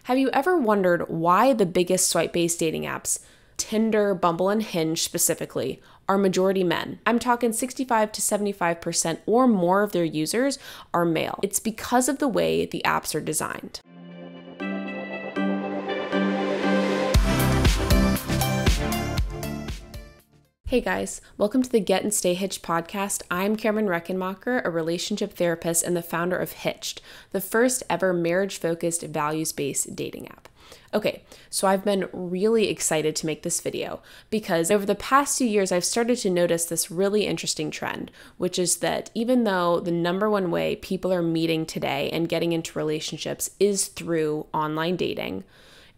Have you ever wondered why the biggest swipe-based dating apps, Tinder, Bumble, and Hinge specifically, are majority men? I'm talking 65 to 75% or more of their users are male. It's because of the way the apps are designed. Hey guys, welcome to the Get and Stay Hitched podcast. I'm Cameron Reckenmacher, a relationship therapist and the founder of HITCHED, the first ever marriage-focused, values-based dating app. Okay, so I've been really excited to make this video because over the past 2 years, I've started to notice this really interesting trend, which is that even though the number one way people are meeting today and getting into relationships is through online dating,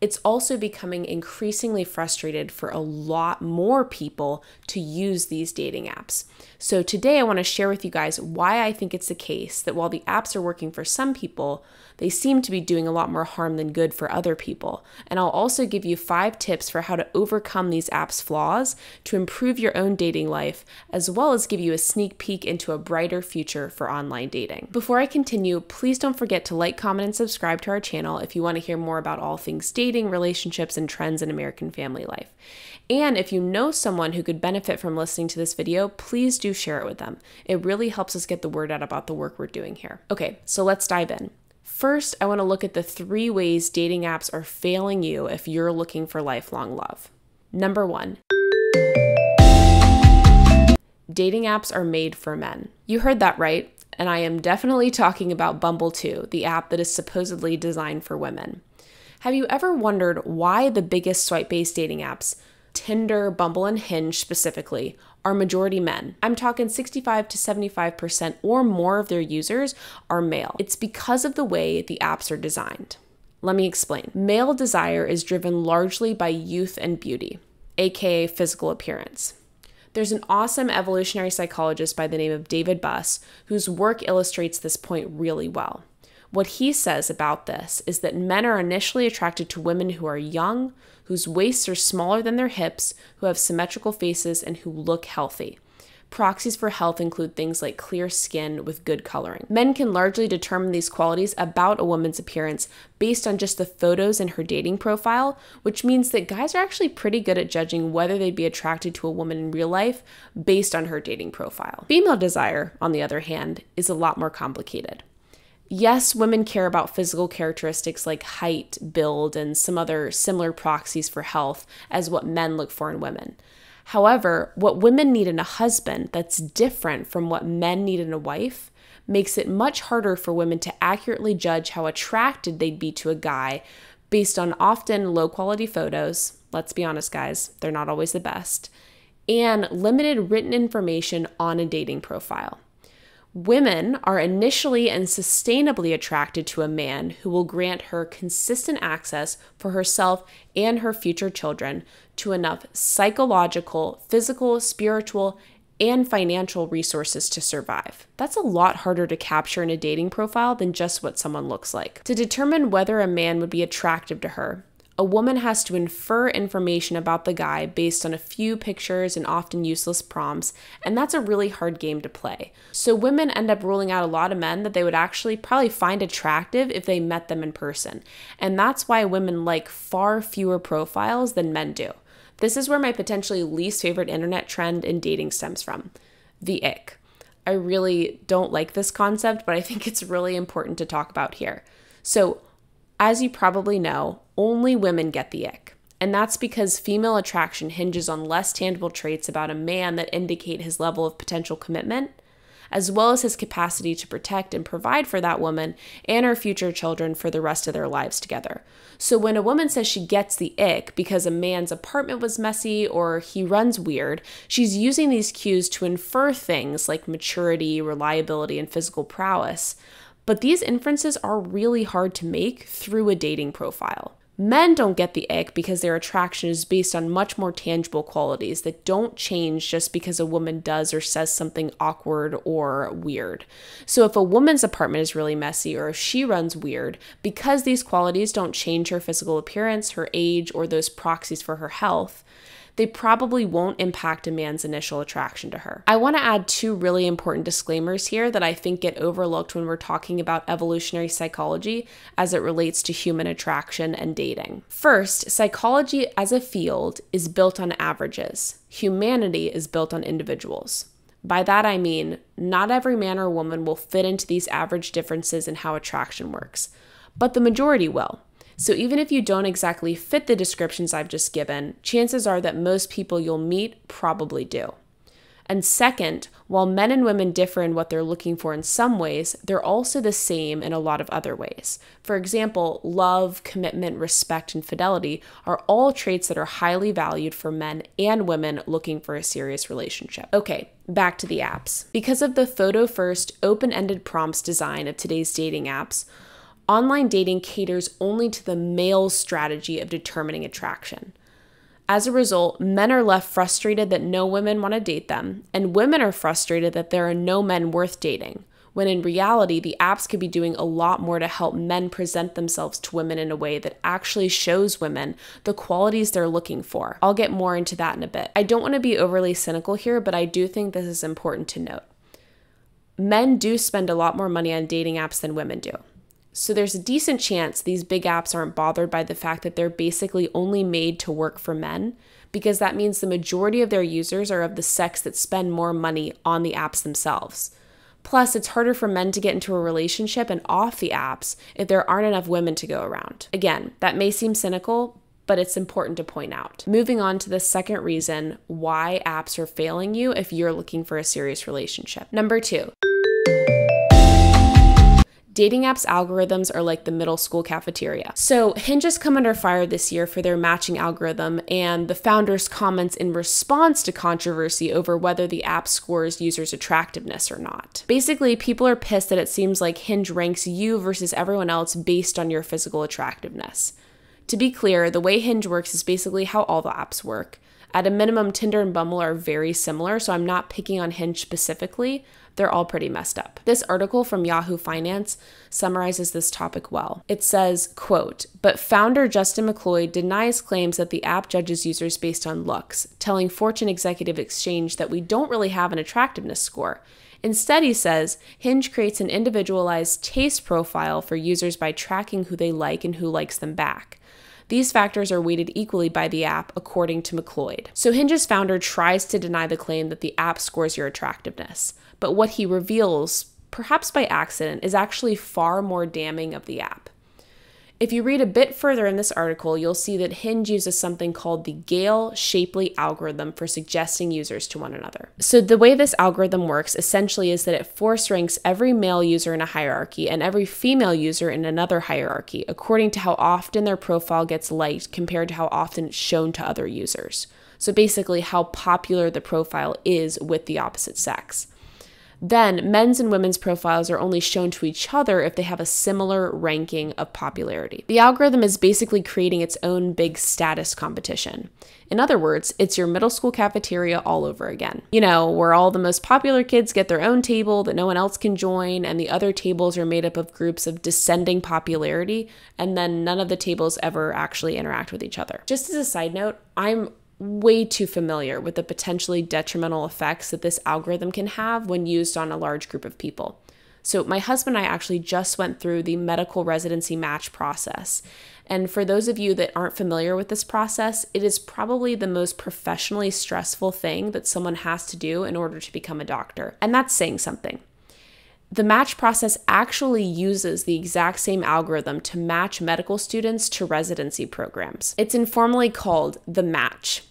it's also becoming increasingly frustrated for a lot more people to use these dating apps. So today I want to share with you guys why I think it's the case that while the apps are working for some people, they seem to be doing a lot more harm than good for other people. And I'll also give you 5 tips for how to overcome these apps' flaws to improve your own dating life, as well as give you a sneak peek into a brighter future for online dating. Before I continue, please don't forget to like, comment, and subscribe to our channel if you want to hear more about all things dating, relationships, and trends in American family life. And if you know someone who could benefit from listening to this video, please do share it with them. It really helps us get the word out about the work we're doing here. Okay, so let's dive in. First, I want to look at the 3 ways dating apps are failing you if you're looking for lifelong love. Number 1. Dating apps are made for men. You heard that right, and I am definitely talking about Bumble too, the app that is supposedly designed for women. Have you ever wondered why the biggest swipe-based dating apps, Tinder, Bumble, and Hinge specifically, are majority men? I'm talking 65 to 75% or more of their users are male. It's because of the way the apps are designed. Let me explain. Male desire is driven largely by youth and beauty, aka physical appearance. There's an awesome evolutionary psychologist by the name of David Buss whose work illustrates this point really well. What he says about this is that men are initially attracted to women who are young, whose waists are smaller than their hips, who have symmetrical faces, and who look healthy. Proxies for health include things like clear skin with good coloring. Men can largely determine these qualities about a woman's appearance based on just the photos in her dating profile, which means that guys are actually pretty good at judging whether they'd be attracted to a woman in real life based on her dating profile. Female desire, on the other hand, is a lot more complicated. Yes, women care about physical characteristics like height, build, and some other similar proxies for health as what men look for in women. However, what women need in a husband that's different from what men need in a wife makes it much harder for women to accurately judge how attracted they'd be to a guy based on often low-quality photos. Let's be honest, guys, they're not always the best, and limited written information on a dating profile. Women are initially and sustainably attracted to a man who will grant her consistent access for herself and her future children to enough psychological, physical, spiritual, and financial resources to survive. That's a lot harder to capture in a dating profile than just what someone looks like. To determine whether a man would be attractive to her, a woman has to infer information about the guy based on a few pictures and often useless prompts, and that's a really hard game to play. So women end up ruling out a lot of men that they would actually probably find attractive if they met them in person. And that's why women like far fewer profiles than men do. This is where my potentially least favorite internet trend in dating stems from: the ick. I really don't like this concept, but I think it's really important to talk about here. So, as you probably know, only women get the ick. And that's because female attraction hinges on less tangible traits about a man that indicate his level of potential commitment, as well as his capacity to protect and provide for that woman and her future children for the rest of their lives together. So when a woman says she gets the ick because a man's apartment was messy or he runs weird, she's using these cues to infer things like maturity, reliability, and physical prowess. But these inferences are really hard to make through a dating profile. Men don't get the ick because their attraction is based on much more tangible qualities that don't change just because a woman does or says something awkward or weird. So if a woman's apartment is really messy or if she runs weird, because these qualities don't change her physical appearance, her age, or those proxies for her health, they probably won't impact a man's initial attraction to her. I want to add two really important disclaimers here that I think get overlooked when we're talking about evolutionary psychology as it relates to human attraction and dating. First, psychology as a field is built on averages. Humanity is built on individuals. By that I mean, not every man or woman will fit into these average differences in how attraction works, but the majority will. So even if you don't exactly fit the descriptions I've just given, chances are that most people you'll meet probably do. And second, while men and women differ in what they're looking for in some ways, they're also the same in a lot of other ways. For example, love, commitment, respect, and fidelity are all traits that are highly valued for men and women looking for a serious relationship. Okay, back to the apps. Because of the photo-first, open-ended prompts design of today's dating apps, online dating caters only to the male's strategy of determining attraction. As a result, men are left frustrated that no women want to date them, and women are frustrated that there are no men worth dating, when in reality, the apps could be doing a lot more to help men present themselves to women in a way that actually shows women the qualities they're looking for. I'll get more into that in a bit. I don't want to be overly cynical here, but I do think this is important to note. Men do spend a lot more money on dating apps than women do. So there's a decent chance these big apps aren't bothered by the fact that they're basically only made to work for men, because that means the majority of their users are of the sex that spend more money on the apps themselves. Plus, it's harder for men to get into a relationship and off the apps if there aren't enough women to go around. Again, that may seem cynical, but it's important to point out. Moving on to the second reason why apps are failing you if you're looking for a serious relationship. Number 2. Dating apps algorithms are like the middle school cafeteria. So Hinge has come under fire this year for their matching algorithm and the founder's comments in response to controversy over whether the app scores users' attractiveness or not. Basically, people are pissed that it seems like Hinge ranks you versus everyone else based on your physical attractiveness. To be clear, the way Hinge works is basically how all the apps work. At a minimum, Tinder and Bumble are very similar, so I'm not picking on Hinge specifically. They're all pretty messed up. This article from Yahoo Finance summarizes this topic well. It says, quote, "But founder Justin McLeod denies claims that the app judges users based on looks, telling Fortune Executive Exchange that we don't really have an attractiveness score. Instead, he says, Hinge creates an individualized taste profile for users by tracking who they like and who likes them back. These factors are weighted equally by the app, according to McLeod." So Hinge's founder tries to deny the claim that the app scores your attractiveness, but what he reveals, perhaps by accident, is actually far more damning of the app. If you read a bit further in this article, you'll see that Hinge uses something called the Gale-Shapley algorithm for suggesting users to one another. So the way this algorithm works essentially is that it force ranks every male user in a hierarchy and every female user in another hierarchy according to how often their profile gets liked compared to how often it's shown to other users. So basically how popular the profile is with the opposite sex. Then, men's and women's profiles are only shown to each other if they have a similar ranking of popularity. The algorithm is basically creating its own big status competition. In other words, it's your middle school cafeteria all over again. You know, where all the most popular kids get their own table that no one else can join, and the other tables are made up of groups of descending popularity, and then none of the tables ever actually interact with each other. Just as a side note, I'm way too familiar with the potentially detrimental effects that this algorithm can have when used on a large group of people. So my husband and I actually just went through the medical residency match process. And for those of you that aren't familiar with this process, it is probably the most professionally stressful thing that someone has to do in order to become a doctor. And that's saying something. The match process actually uses the exact same algorithm to match medical students to residency programs. It's informally called the match.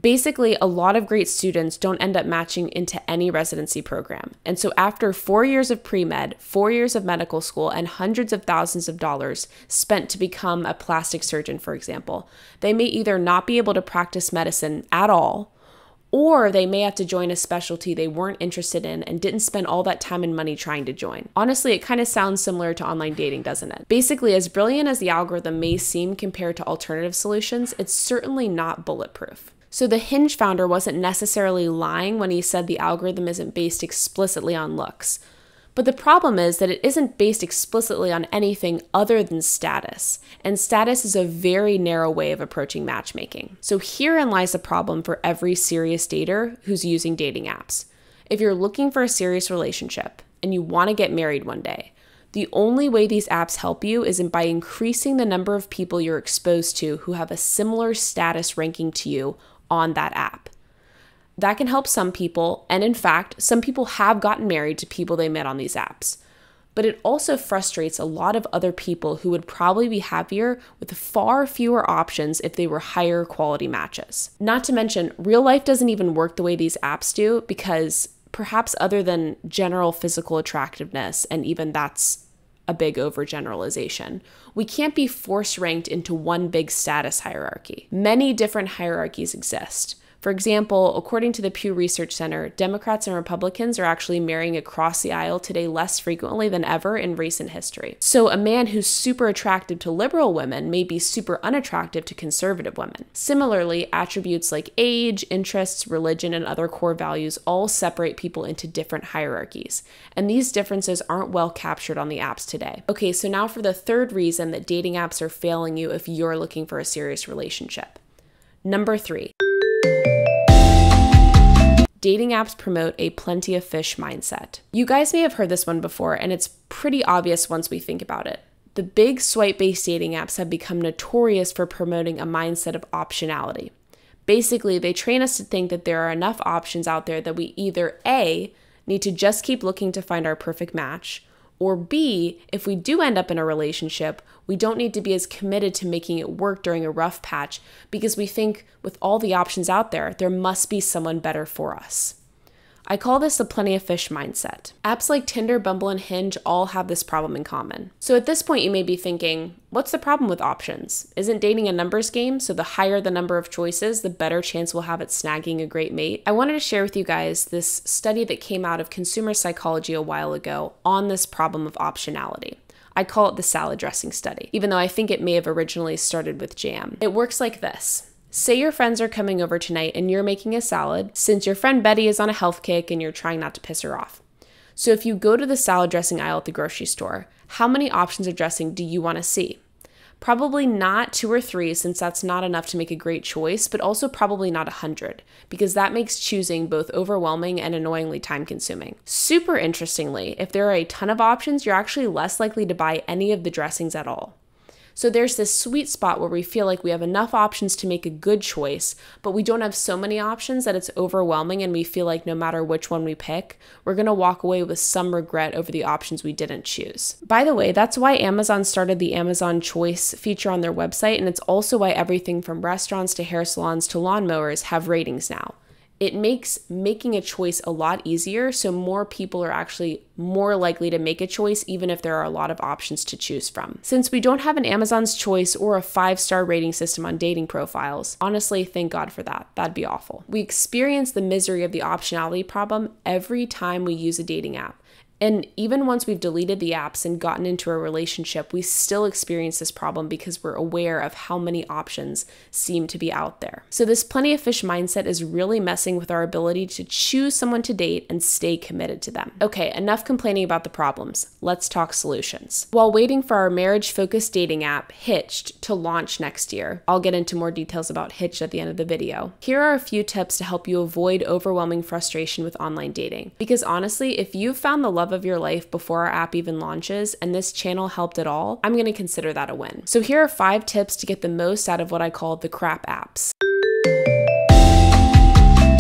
Basically, a lot of great students don't end up matching into any residency program. And so after 4 years of pre-med, 4 years of medical school, and hundreds of thousands of dollars spent to become a plastic surgeon, for example, they may either not be able to practice medicine at all, or they may have to join a specialty they weren't interested in and didn't spend all that time and money trying to join. Honestly, it kind of sounds similar to online dating, doesn't it? Basically, as brilliant as the algorithm may seem compared to alternative solutions, it's certainly not bulletproof. So the Hinge founder wasn't necessarily lying when he said the algorithm isn't based explicitly on looks. But the problem is that it isn't based explicitly on anything other than status, and status is a very narrow way of approaching matchmaking. So herein lies the problem for every serious dater who's using dating apps. If you're looking for a serious relationship and you want to get married one day, the only way these apps help you is by increasing the number of people you're exposed to who have a similar status ranking to you on that app. That can help some people, and in fact, some people have gotten married to people they met on these apps. But it also frustrates a lot of other people who would probably be happier with far fewer options if they were higher quality matches. Not to mention, real life doesn't even work the way these apps do because perhaps other than general physical attractiveness, and even that's a big overgeneralization, we can't be force ranked into one big status hierarchy. Many different hierarchies exist. For example, according to the Pew Research Center, Democrats and Republicans are actually marrying across the aisle today less frequently than ever in recent history. So a man who's super attractive to liberal women may be super unattractive to conservative women. Similarly, attributes like age, interests, religion, and other core values all separate people into different hierarchies. And these differences aren't well captured on the apps today. Okay, so now for the third reason that dating apps are failing you if you're looking for a serious relationship. Number 3. Dating apps promote a plenty of fish mindset. You guys may have heard this one before, and it's pretty obvious once we think about it. The big swipe-based dating apps have become notorious for promoting a mindset of optionality. Basically, they train us to think that there are enough options out there that we either A, need to just keep looking to find our perfect match, or B, if we do end up in a relationship, we don't need to be as committed to making it work during a rough patch because we think with all the options out there, there must be someone better for us. I call this the plenty of fish mindset. Apps like Tinder, Bumble, and Hinge all have this problem in common. So at this point, you may be thinking, what's the problem with options? Isn't dating a numbers game? So the higher the number of choices, the better chance we'll have at snagging a great mate. I wanted to share with you guys this study that came out of consumer psychology a while ago on this problem of optionality. I call it the salad dressing study, even though I think it may have originally started with jam. It works like this. Say your friends are coming over tonight and you're making a salad, since your friend Betty is on a health kick and you're trying not to piss her off. So if you go to the salad dressing aisle at the grocery store, how many options of dressing do you want to see? Probably not 2 or 3, since that's not enough to make a great choice, but also probably not 100, because that makes choosing both overwhelming and annoyingly time-consuming. Super interestingly, if there are a ton of options, you're actually less likely to buy any of the dressings at all. So there's this sweet spot where we feel like we have enough options to make a good choice, but we don't have so many options that it's overwhelming and we feel like no matter which one we pick, we're going to walk away with some regret over the options we didn't choose. By the way, that's why Amazon started the Amazon Choice feature on their website, and it's also why everything from restaurants to hair salons to lawnmowers have ratings now. It makes making a choice a lot easier, so more people are actually more likely to make a choice even if there are a lot of options to choose from. Since we don't have an Amazon's Choice or a 5-star rating system on dating profiles, honestly, thank God for that. That'd be awful. We experience the misery of the optionality problem every time we use a dating app. And even once we've deleted the apps and gotten into a relationship, we still experience this problem because we're aware of how many options seem to be out there. So this plenty of fish mindset is really messing with our ability to choose someone to date and stay committed to them. Okay, enough complaining about the problems. Let's talk solutions. While waiting for our marriage-focused dating app, Hitched, to launch next year, I'll get into more details about Hitched at the end of the video. Here are a few tips to help you avoid overwhelming frustration with online dating. Because honestly, if you've found the love of your life before our app even launches and this channel helped at all, I'm going to consider that a win. So here are 5 tips to get the most out of what I call the crap apps.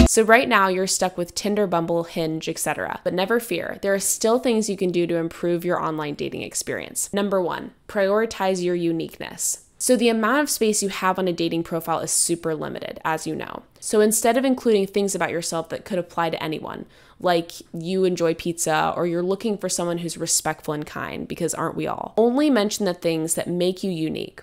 So right now you're stuck with Tinder, Bumble, Hinge, etc. But never fear, there are still things you can do to improve your online dating experience. Number 1, prioritize your uniqueness. So the amount of space you have on a dating profile is super limited, as you know. So instead of including things about yourself that could apply to anyone, like you enjoy pizza or you're looking for someone who's respectful and kind, because aren't we all? Only mention the things that make you unique.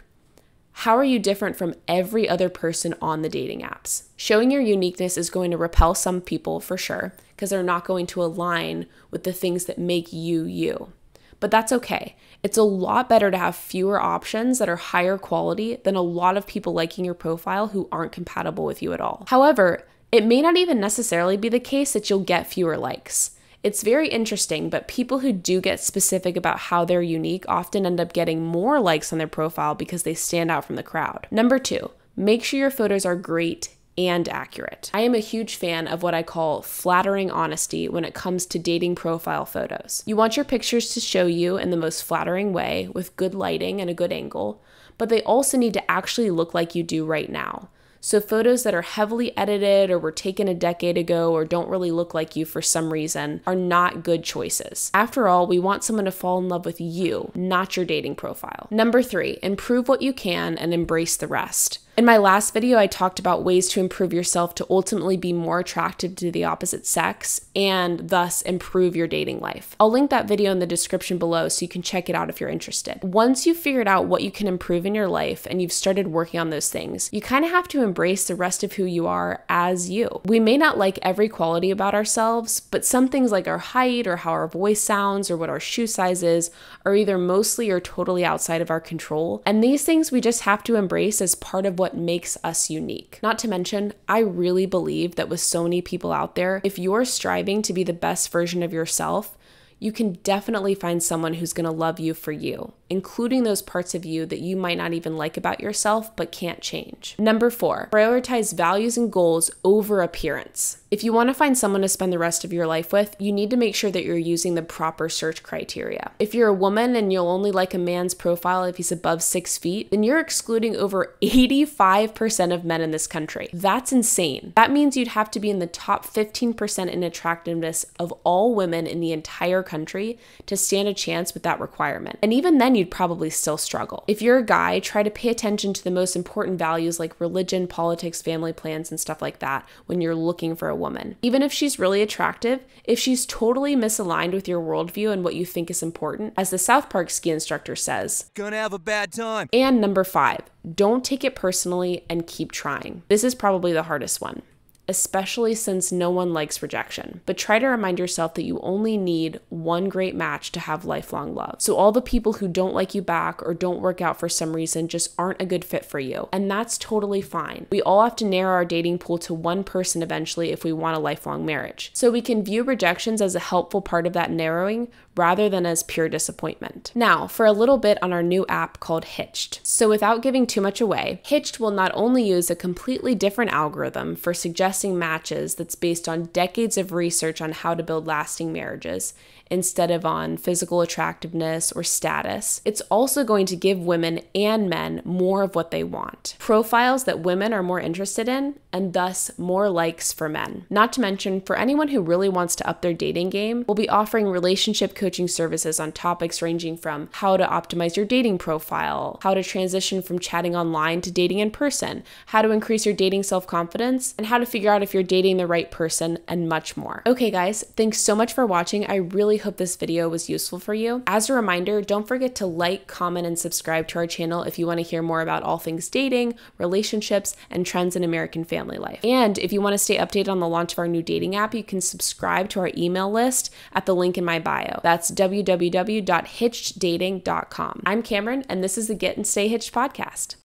How are you different from every other person on the dating apps? Showing your uniqueness is going to repel some people for sure, because they're not going to align with the things that make you you. But that's okay. It's a lot better to have fewer options that are higher quality than a lot of people liking your profile who aren't compatible with you at all. However, it may not even necessarily be the case that you'll get fewer likes. It's very interesting, but people who do get specific about how they're unique often end up getting more likes on their profile because they stand out from the crowd. Number 2, make sure your photos are great and accurate. I am a huge fan of what I call flattering honesty when it comes to dating profile photos. You want your pictures to show you in the most flattering way with good lighting and a good angle, but they also need to actually look like you do right now. So photos that are heavily edited or were taken a decade ago or don't really look like you for some reason are not good choices. After all, we want someone to fall in love with you, not your dating profile. Number 3, improve what you can and embrace the rest. In my last video, I talked about ways to improve yourself to ultimately be more attractive to the opposite sex and thus improve your dating life. I'll link that video in the description below so you can check it out if you're interested. Once you've figured out what you can improve in your life and you've started working on those things, you kind of have to embrace the rest of who you are as you. We may not like every quality about ourselves, but some things like our height or how our voice sounds or what our shoe size is are either mostly or totally outside of our control. And these things we just have to embrace as part of what makes us unique. Not to mention, I really believe that with so many people out there, if you're striving to be the best version of yourself, you can definitely find someone who's going to love you for you, including those parts of you that you might not even like about yourself but can't change. Number 4, prioritize values and goals over appearance. If you want to find someone to spend the rest of your life with, you need to make sure that you're using the proper search criteria. If you're a woman and you'll only like a man's profile if he's above 6 feet, then you're excluding over 85% of men in this country. That's insane. That means you'd have to be in the top 15% in attractiveness of all women in the entire country to stand a chance with that requirement. And even then, you'd probably still struggle. If you're a guy, try to pay attention to the most important values like religion, politics, family plans, and stuff like that when you're looking for a woman. Even if she's really attractive, if she's totally misaligned with your worldview and what you think is important, as the South Park ski instructor says, gonna have a bad time. And number 5, don't take it personally and keep trying. This is probably the hardest one, especially since no one likes rejection. But try to remind yourself that you only need one great match to have lifelong love. So all the people who don't like you back or don't work out for some reason just aren't a good fit for you. And that's totally fine. We all have to narrow our dating pool to one person eventually if we want a lifelong marriage. So we can view rejections as a helpful part of that narrowing rather than as pure disappointment. Now, for a little bit on our new app called Hitched. So without giving too much away, Hitched will not only use a completely different algorithm for suggesting matches that's based on decades of research on how to build lasting marriages, instead of on physical attractiveness or status, it's also going to give women and men more of what they want. Profiles that women are more interested in, and thus more likes for men. Not to mention, for anyone who really wants to up their dating game, we'll be offering relationship coaching services on topics ranging from how to optimize your dating profile, how to transition from chatting online to dating in person, how to increase your dating self-confidence, and how to figure out if you're dating the right person, and much more. Okay guys, thanks so much for watching. I really hope this video was useful for you. As a reminder, don't forget to like, comment, and subscribe to our channel if you want to hear more about all things dating, relationships, and trends in American family life. And if you want to stay updated on the launch of our new dating app, you can subscribe to our email list at the link in my bio. That's www.hitcheddating.com. I'm Cameron, and this is the Get and Stay Hitched podcast.